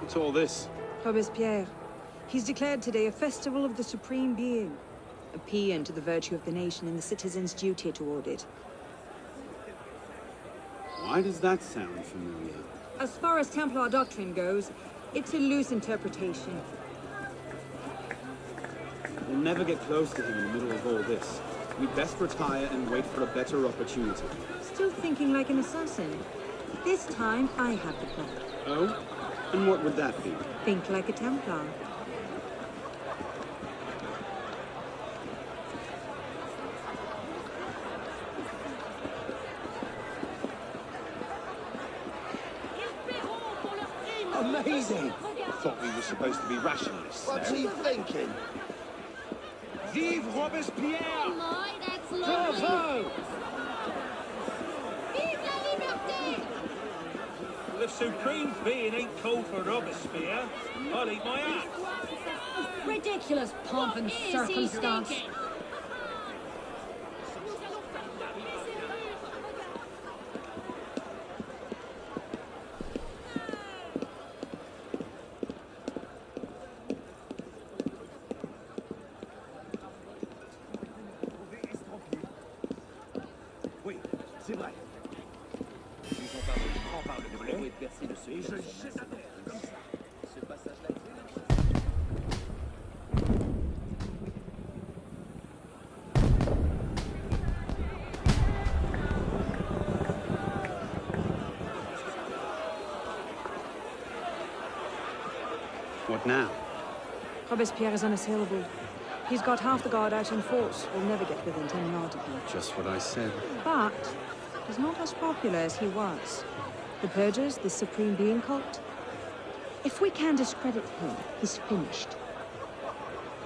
What's all this? Robespierre. He's declared today a festival of the Supreme Being. A paean to the virtue of the nation and the citizens' duty toward it. Why does that sound familiar? As far as Templar doctrine goes, it's a loose interpretation. We'll never get close to him in the middle of all this. We'd best retire and wait for a better opportunity. Still thinking like an assassin. This time, I have the plan. Oh? And what would that be? Think like a Templar. Amazing! I thought we were supposed to be rationalists. What's he thinking? Vive Robespierre! My, that's lovely. Bravo! Vive la liberté! Well, if Supreme Being ain't called for Robespierre, I'll eat my hat. Ridiculous pomp and circumstance. Oui, c'est vrai. Ils ont parlé de grand par le développement et de percer de ce et je jette à terre, comme ça. Ce passage-là. What now? Robespierre is unassailable. He's got half the guard out in force. We'll never get within 10 yards of him. Just what I said. But he's not as popular as he was. The Purgers, the Supreme Being cult. If we can discredit him, he's finished.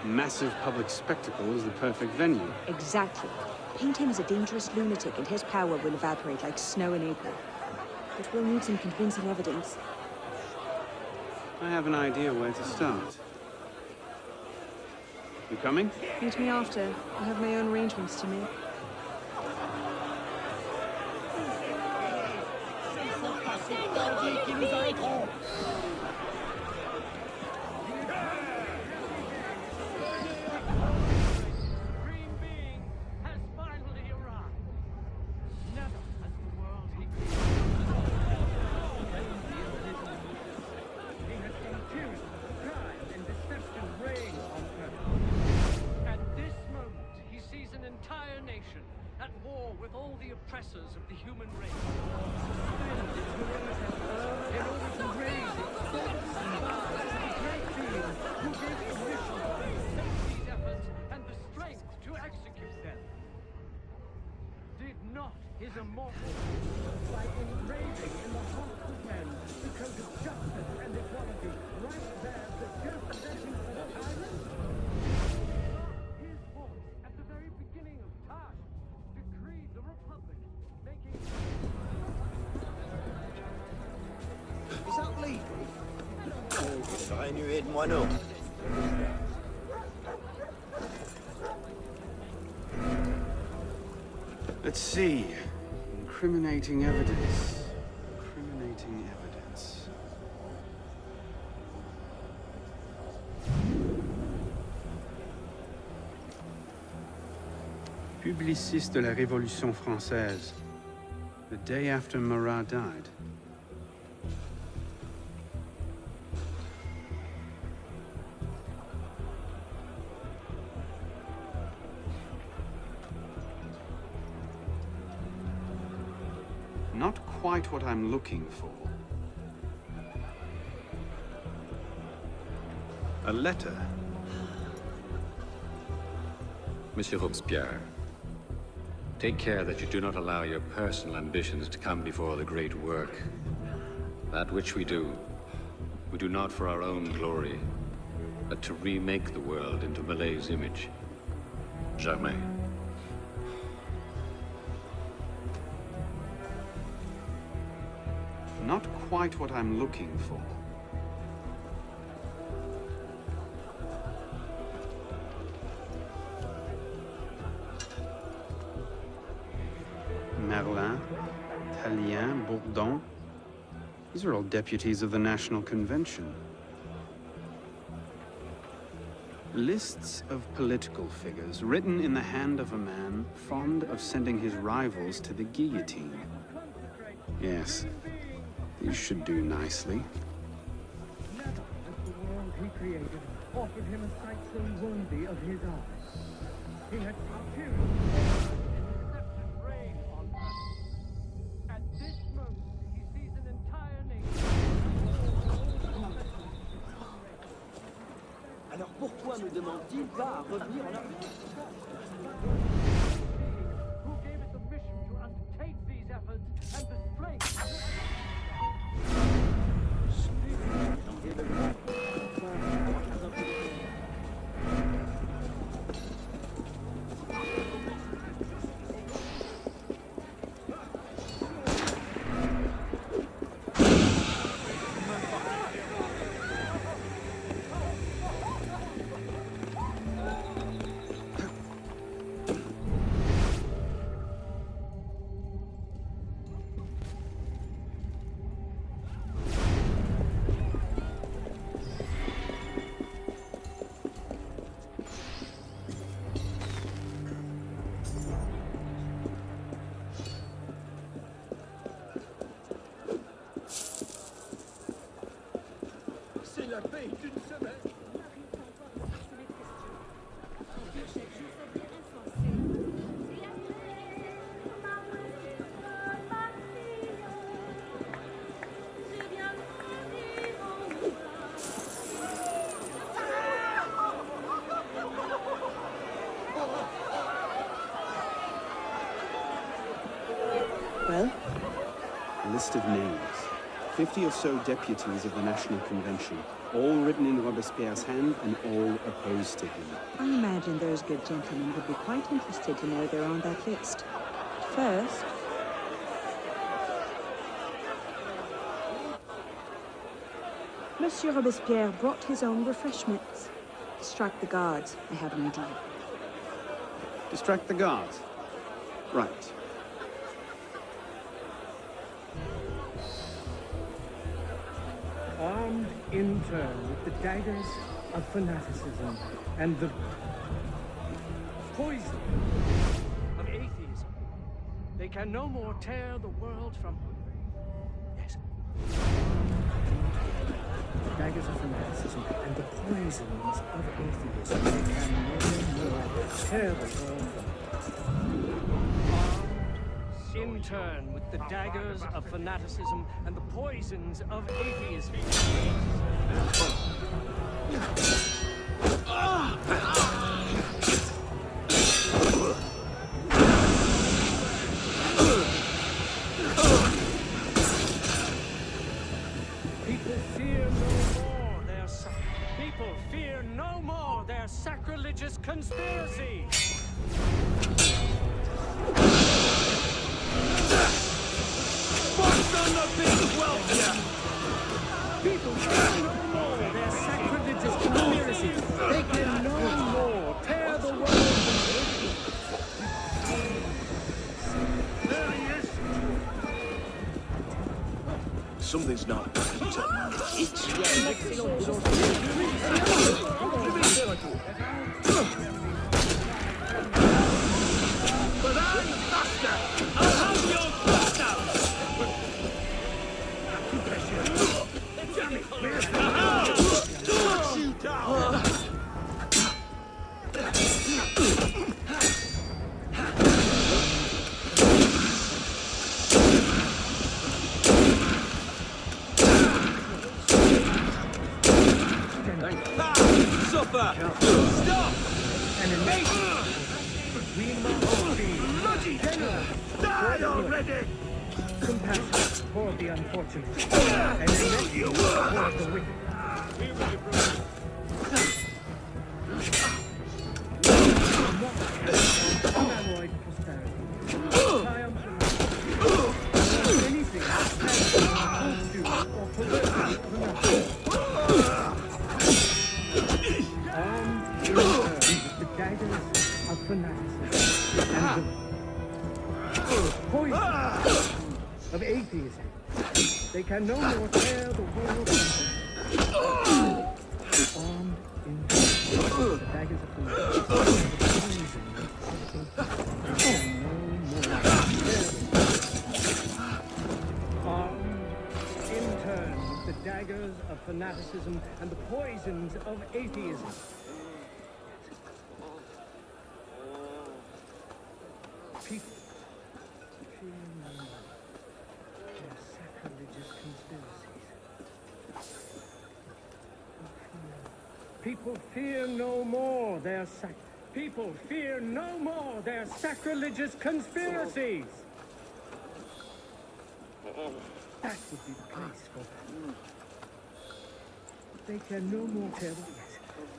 Massive public spectacle is the perfect venue. Exactly. Paint him as a dangerous lunatic and his power will evaporate like snow in April. But we'll need some convincing evidence. I have an idea where to start. You coming? Meet me after. I have my own arrangements to make. Supreme Being has finally arrived. Never has the world he has confused, pride, and deception reign on earth. At this moment, he sees an entire nation at war with all the oppressors of the human race. In order to raise its thoughts and vows to the great being who gave permission to undertake these efforts and the strength to execute them. Did not his immortal by engraving in the heart of men the code of justice and equality right there the just possession of the tyrant? His voice at the very beginning of time decreed the Republic, making Is that legal? Oh, je serais nué de moineaux. Let's see. Incriminating evidence. Incriminating evidence. Publiciste de la Révolution française. The day after Marat died. Not quite what I'm looking for. A letter. Monsieur Robespierre, take care that you do not allow your personal ambitions to come before the great work. That which we do not for our own glory, but to remake the world into Malay's image. Germain. Not quite what I'm looking for. Merlin, Tallien, Bourdon. These are all deputies of the National Convention. Lists of political figures written in the hand of a man fond of sending his rivals to the guillotine. Yes, these should do nicely. Never has the world he created offered him a sight so worthy of his eyes. He had superior deceptive reign on earth. At this moment, he sees an entire nation. Alors pourquoi ne demande-t-il pas à revenir en Afrique? Who gave it the mission to undertake these efforts and the strength? C'est la paix d'une semaine. Well? A list of names. 50 or so deputies of the National Convention, all written in Robespierre's hand and all opposed to him. I imagine those good gentlemen would be quite interested to know they're on that list. First, Monsieur Robespierre brought his own refreshments. Strike the guards. I have an idea. Distract the guards. Right. Armed in turn with the daggers of fanaticism and the poison of atheism, they can no more tear the world from... Yes. The daggers of fanaticism and the poisons of atheism, they can no more tear the world from... In turn with the daggers of fanaticism and the poisons of atheism. People fear no more their sacrilegious conspiracy. People fear no more their sacrilegious conspiracy. They can no more tear the world There he is. Something's not But I'm faster! I'll have your fast out! You down! Thank you. Stop that! Stop! We must be bloody generous. Die already! Compassion for the unfortunate, and mercy for the wicked. Unalloyed prosperity. Triumphant. Anything that can do or pervert another. Armed in turn with the daggers of fanaticism and the poison of atheism. They can no more tear the world apart. Armed in the daggers of fanaticism daggers of fanaticism and the poisons of atheism. People fear their sacrilegious conspiracies. People fear no more their People fear no more their sacrilegious conspiracies. That would be the place for them. They can no more tear the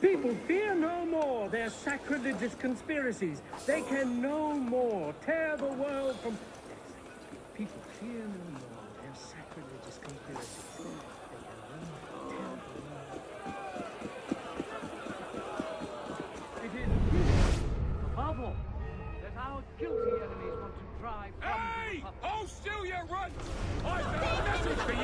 People fear no more their sacrilegious conspiracies. They can no more tear the world from... People fear no more their sacrilegious conspiracies. They can no more tear the world. It is above all that our guilty enemies want to drive from... Hey! Hold still, you runt! I've got a message for you!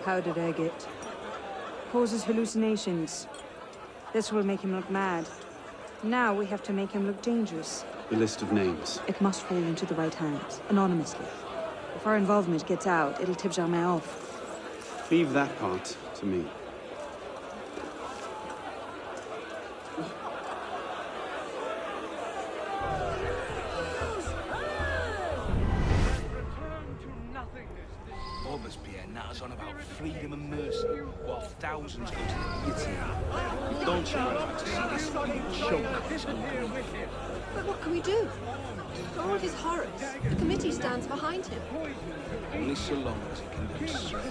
How did I get? Causes hallucinations. This will make him look mad. Now we have to make him look dangerous. The list of names. It must fall into the right hands, anonymously. If our involvement gets out, it'll tip Germain off. Leave that part to me. Robespierre natters on about freedom and mercy, while thousands go to the guillotine. Don't you want to see this choke? But what can we do? For all his horrors, the committee stands behind him. Only so long as he can look straight.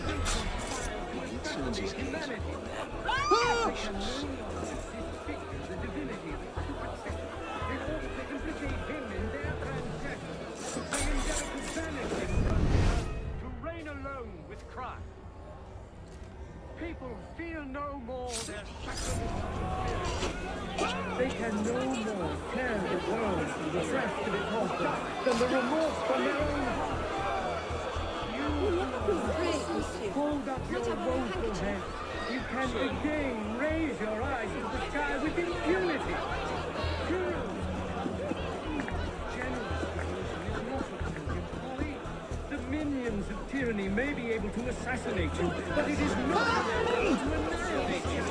When he turns his gaze upon them, they shall see. People fear no more their sacrifice. They can no more tear the world from the threat to be conquered than the remorse from their own heart. You hold up your woeful head. You can again raise your eyes to the sky with impunity. The minions of tyranny may be able to assassinate you, but it is not their aim to annihilate you.